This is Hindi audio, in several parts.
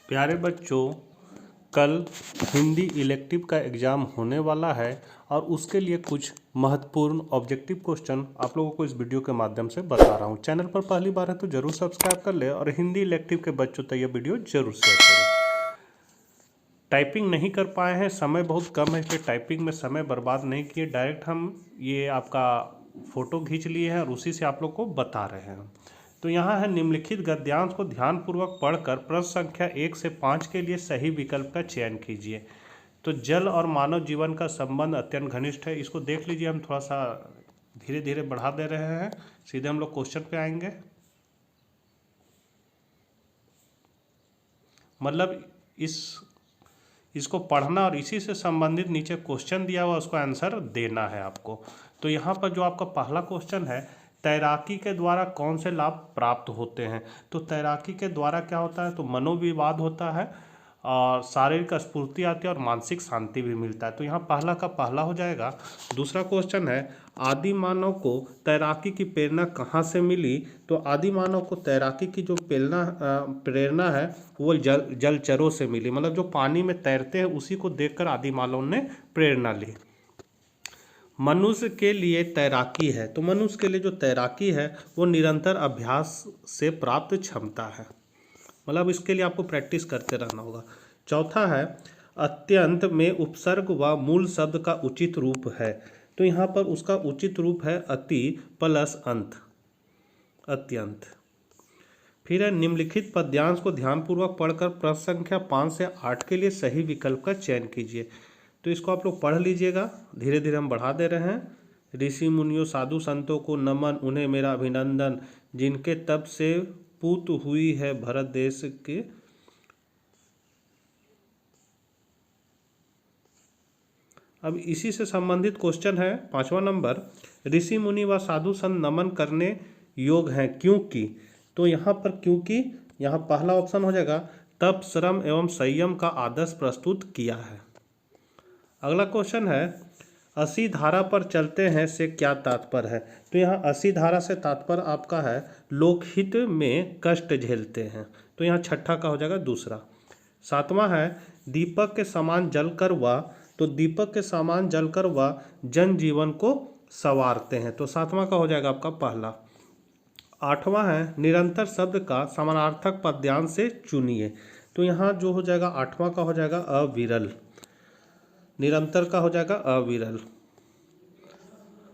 प्यारे बच्चों, कल हिंदी इलेक्टिव का एग्ज़ाम होने वाला है और उसके लिए कुछ महत्वपूर्ण ऑब्जेक्टिव क्वेश्चन आप लोगों को इस वीडियो के माध्यम से बता रहा हूं। चैनल पर पहली बार है तो ज़रूर सब्सक्राइब कर ले और हिंदी इलेक्टिव के बच्चों तक यह वीडियो ज़रूर शेयर करें। टाइपिंग नहीं कर पाए हैं, समय बहुत कम है, इसलिए टाइपिंग में समय बर्बाद नहीं किए, डायरेक्ट हम ये आपका फ़ोटो खींच लिए हैं और उसी से आप लोग को बता रहे हैं। तो यहाँ है, निम्नलिखित गद्यांश को ध्यानपूर्वक पढ़कर प्रश्न संख्या 1 से 5 के लिए सही विकल्प का चयन कीजिए। तो जल और मानव जीवन का संबंध अत्यंत घनिष्ठ है, इसको देख लीजिए। हम थोड़ा सा धीरे धीरे बढ़ा दे रहे हैं, सीधे हम लोग क्वेश्चन पे आएंगे। मतलब इसको पढ़ना और इसी से संबंधित नीचे क्वेश्चन दिया हुआ उसको आंसर देना है आपको। तो यहाँ पर जो आपका पहला क्वेश्चन है, तैराकी के द्वारा कौन से लाभ प्राप्त होते हैं। तो तैराकी के द्वारा क्या होता है, तो मनोविवाद होता है और शारीरिक स्फूर्ति आती है और मानसिक शांति भी मिलता है। तो यहाँ पहला का पहला हो जाएगा। दूसरा क्वेश्चन है, आदि मानव को तैराकी की प्रेरणा कहाँ से मिली। तो आदि मानव को तैराकी की जो प्रेरणा है वो जलचरों से मिली, मतलब जो पानी में तैरते हैं उसी को देखकर आदि मानव ने प्रेरणा ली। मनुष्य के लिए तैराकी है, तो मनुष्य के लिए जो तैराकी है वो निरंतर अभ्यास से प्राप्त क्षमता है, मतलब इसके लिए आपको प्रैक्टिस करते रहना होगा। चौथा है, अत्यंत में उपसर्ग व मूल शब्द का उचित रूप है। तो यहाँ पर उसका उचित रूप है अति प्लस अंत, अत्यंत। फिर है, निम्नलिखित पद्यांश को ध्यानपूर्वक पढ़कर प्रश्न संख्या 5 से 8 के लिए सही विकल्प का चयन कीजिए। तो इसको आप लोग पढ़ लीजिएगा, धीरे धीरे हम बढ़ा दे रहे हैं। ऋषि मुनियों साधु संतों को नमन, उन्हें मेरा अभिनंदन, जिनके तप से पूत हुई है भारत देश के। अब इसी से संबंधित क्वेश्चन है 5वां नंबर, ऋषि मुनि व साधु संत नमन करने योग हैं क्योंकि। तो यहाँ पर क्योंकि, यहाँ पहला ऑप्शन हो जाएगा, तप श्रम एवं संयम का आदर्श प्रस्तुत किया है। अगला क्वेश्चन है, असी धारा पर चलते हैं से क्या तात्पर्य है। तो यहाँ असी धारा से तात्पर्य आपका है लोकहित में कष्ट झेलते हैं। तो यहाँ छठा का हो जाएगा दूसरा। 7वां है, दीपक के समान जलकर व। तो दीपक के समान जलकर व जनजीवन को संवारते हैं। तो 7वां का हो जाएगा आपका पहला। 8वां है, निरंतर शब्द का समानार्थक पद्यांश से चुनिए। तो यहाँ जो हो जाएगा 8वां का हो जाएगा अविरल, निरंतर का हो जाएगा अविरल।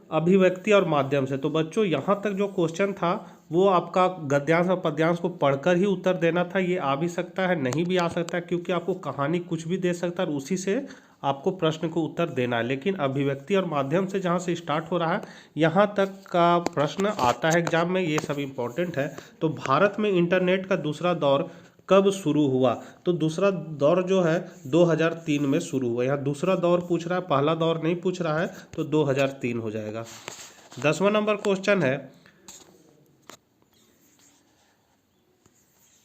अभिव्यक्ति और माध्यम से। तो बच्चों यहाँ तक जो क्वेश्चन था वो आपका गद्यांश और पद्यांश को पढ़कर ही उत्तर देना था। ये आ भी सकता है, नहीं भी आ सकता है, क्योंकि आपको कहानी कुछ भी दे सकता है और उसी से आपको प्रश्न को उत्तर देना है। लेकिन अभिव्यक्ति और माध्यम से जहाँ से स्टार्ट हो रहा है यहाँ तक का प्रश्न आता है एग्जाम में, ये सब इम्पोर्टेंट है। तो भारत में इंटरनेट का दूसरा दौर कब शुरू हुआ। तो दूसरा दौर जो है 2003 में शुरू हुआ। यहाँ दूसरा दौर पूछ रहा है, पहला दौर नहीं पूछ रहा है, तो 2003 हो जाएगा। 10वां नंबर क्वेश्चन है,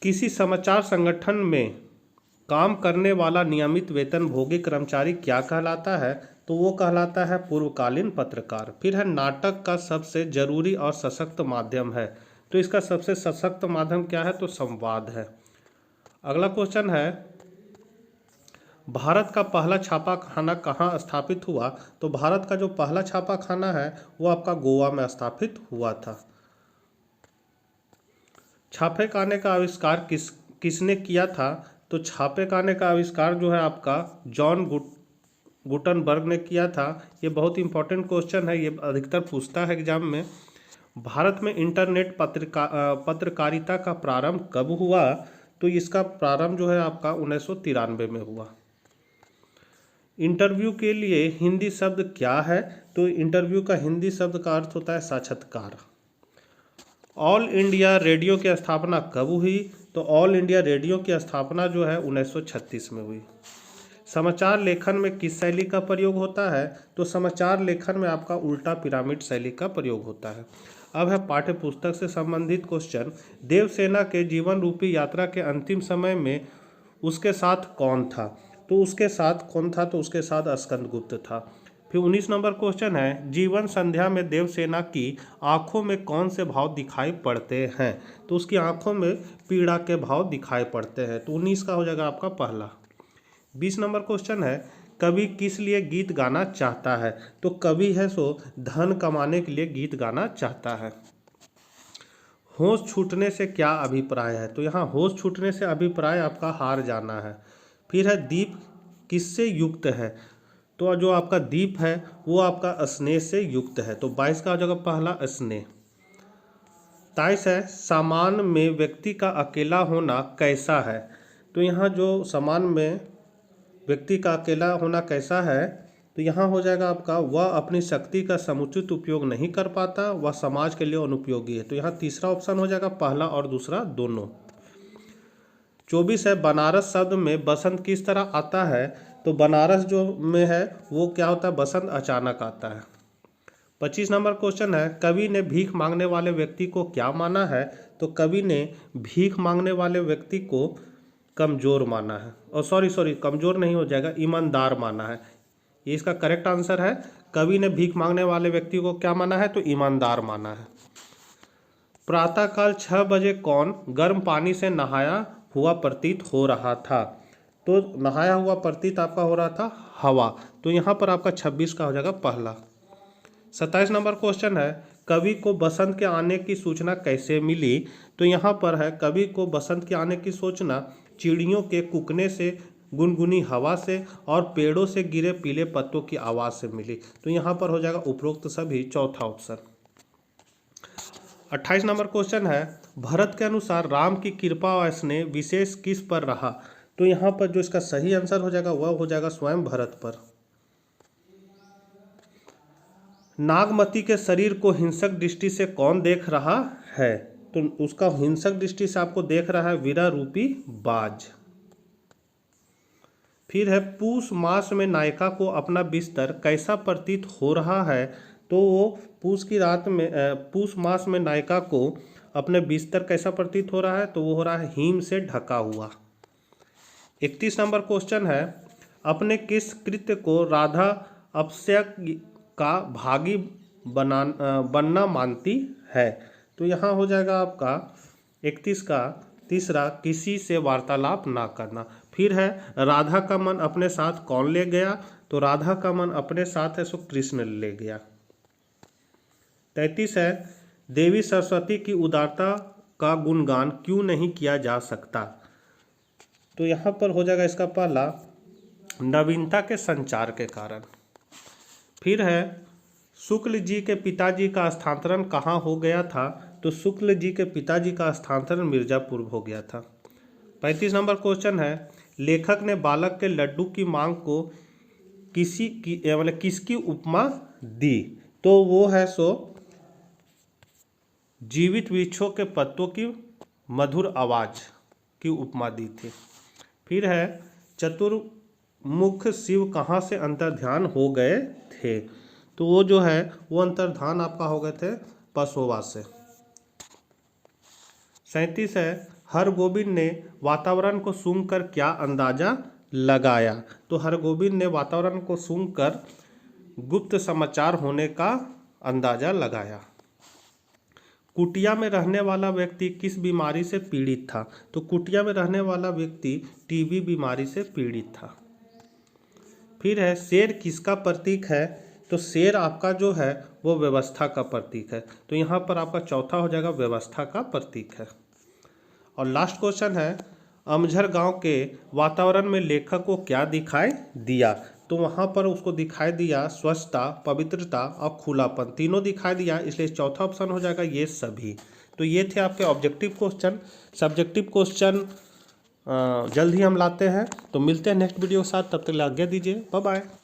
किसी समाचार संगठन में काम करने वाला नियमित वेतनभोगी कर्मचारी क्या कहलाता है। तो वो कहलाता है पूर्वकालीन पत्रकार। फिर है, नाटक का सबसे जरूरी और सशक्त माध्यम है। तो इसका सबसे सशक्त माध्यम क्या है, तो संवाद है। अगला क्वेश्चन है, भारत का पहला छापा खाना कहाँ स्थापित हुआ। तो भारत का जो पहला छापा खाना है वो आपका गोवा में स्थापित हुआ था। छापे खाने का आविष्कार किसने किया था। तो छापे खाने का आविष्कार जो है आपका जॉन गुटनबर्ग ने किया था। ये बहुत इंपॉर्टेंट क्वेश्चन है, ये अधिकतर पूछता है एग्जाम में। भारत में इंटरनेट पत्रकारिता का प्रारंभ कब हुआ। तो इसका प्रारंभ जो है आपका 1993 में हुआ। इंटरव्यू के लिए हिंदी शब्द क्या है। तो इंटरव्यू का हिंदी शब्द का अर्थ होता है साक्षात्कार। ऑल इंडिया रेडियो की स्थापना कब हुई। तो ऑल इंडिया रेडियो की स्थापना जो है 1936 में हुई। समाचार लेखन में किस शैली का प्रयोग होता है। तो समाचार लेखन में आपका उल्टा पिरामिड शैली का प्रयोग होता है। अब है पाठ्य पुस्तक से संबंधित क्वेश्चन, देवसेना के जीवन रूपी यात्रा के अंतिम समय में उसके साथ कौन था। तो उसके साथ कौन था, तो उसके साथ स्कंदगुप्त था। फिर 19 नंबर क्वेश्चन है, जीवन संध्या में देवसेना की आंखों में कौन से भाव दिखाई पड़ते हैं? तो उसकी आंखों में पीड़ा के भाव दिखाई पड़ते हैं। तो 19 का हो जाएगा आपका पहला। 20 नंबर क्वेश्चन है, कवि किस लिए गीत गाना चाहता है? तो कवि है सो धन कमाने के लिए गीत गाना चाहता है। होश छूटने से क्या अभिप्राय है? तो यहाँ होश छूटने से अभिप्राय आपका हार जाना है। फिर है, दीप किससे युक्त है? तो जो आपका दीप है वो आपका स्नेह से युक्त है। तो 22 का हो जाएगा पहला स्नेह। 23 है, सामान में व्यक्ति का अकेला होना कैसा है? तो यहाँ जो सामान में व्यक्ति का अकेला होना कैसा है, तो यहाँ हो जाएगा आपका वह अपनी शक्ति का समुचित उपयोग नहीं कर पाता, वह समाज के लिए अनुपयोगी है। तो यहाँ तीसरा ऑप्शन हो जाएगा, पहला और दूसरा दोनों। 24 है, बनारस शब्द में बसंत किस तरह आता है? तो बनारस जो में है वो क्या होता है, बसंत अचानक आता है। 25 नंबर क्वेश्चन है, कवि ने भीख मांगने वाले व्यक्ति को क्या माना है? तो कवि ने भीख मांगने वाले व्यक्ति को कमज़ोर माना है, और सॉरी कमज़ोर नहीं हो जाएगा, ईमानदार माना है। ये इसका करेक्ट आंसर है। कवि ने भीख मांगने वाले व्यक्ति को क्या माना है? तो ईमानदार माना है। प्रातःकाल 6 बजे कौन गर्म पानी से नहाया हुआ प्रतीत हो रहा था? तो नहाया हुआ प्रतीत आपका हो रहा था हवा। तो यहाँ पर आपका 26 का हो जाएगा पहला। 27 नंबर क्वेश्चन है, कवि को बसंत के आने की सूचना कैसे मिली? तो यहाँ पर है, कवि को बसंत के आने की सूचना चिड़ियों के कूकने से, गुनगुनी हवा से और पेड़ों से गिरे पीले पत्तों की आवाज़ से मिली। तो यहाँ पर हो जाएगा उपरोक्त सभी, चौथा ऑप्शन। 28 नंबर क्वेश्चन है, भरत के अनुसार राम की कृपा और स्नेह विशेष किस पर रहा? तो यहाँ पर जो इसका सही आंसर हो जाएगा वह हो जाएगा स्वयं भरत पर। नागमती के शरीर को हिंसक दृष्टि से कौन देख रहा है? तो उसका हिंसक दृष्टि से आपको देख रहा है वीरा रूपी बाज। फिर है, पूस मास में नायिका को अपना बिस्तर कैसा प्रतीत हो रहा है? तो वो पूस मास में नायिका को अपने बिस्तर कैसा प्रतीत हो रहा है? तो वो हो रहा है हिम से ढका हुआ। 31 नंबर क्वेश्चन है, अपने किस कृत्य को राधा अपस्यक का भागी बनना मानती है? तो यहाँ हो जाएगा आपका 31 का तीसरा, किसी से वार्तालाप ना करना। फिर है, राधा का मन अपने साथ कौन ले गया? तो राधा का मन अपने साथ है सो कृष्ण ले गया। 33 है, देवी सरस्वती की उदारता का गुणगान क्यों नहीं किया जा सकता? तो यहाँ पर हो जाएगा इसका पहला, नवीनता के संचार के कारण। फिर है, शुक्ल जी के पिताजी का स्थानांतरण कहाँ हो गया था? तो शुक्ल जी के पिताजी का स्थानांतरण मिर्जापुर हो गया था। 35 नंबर क्वेश्चन है, लेखक ने बालक के लड्डू की मांग को किसकी उपमा दी? तो वो है सो जीवित वृक्षों के पत्तों की मधुर आवाज़ की उपमा दी थी। फिर है, चतुर्मुख शिव कहाँ से अंतर्ध्यान हो गए थे? तो वो जो है वो अंतर्धान आपका हो गए थे पसोवा से। 37 है, हरगोविंद ने वातावरण को सूंघकर क्या अंदाजा लगाया? तो हरगोविंद ने वातावरण को सूंघकर गुप्त समाचार होने का अंदाजा लगाया। कुटिया में रहने वाला व्यक्ति किस बीमारी से पीड़ित था? तो कुटिया में रहने वाला व्यक्ति टीबी बीमारी से पीड़ित था। फिर है, शेर किसका प्रतीक है? तो शेर आपका जो है वो व्यवस्था का प्रतीक है। तो यहाँ पर आपका चौथा हो जाएगा, व्यवस्था का प्रतीक है। और लास्ट क्वेश्चन है, अमझर गांव के वातावरण में लेखक को क्या दिखाई दिया? तो वहाँ पर उसको दिखाई दिया स्वच्छता, पवित्रता और खुलापन, तीनों दिखाई दिया, इसलिए चौथा ऑप्शन हो जाएगा ये सभी। तो ये थे आपके ऑब्जेक्टिव क्वेश्चन। सब्जेक्टिव क्वेश्चन जल्द ही हम लाते हैं। तो मिलते हैं नेक्स्ट वीडियो के साथ, तब तक आज्ञा दीजिए, बाय बाय।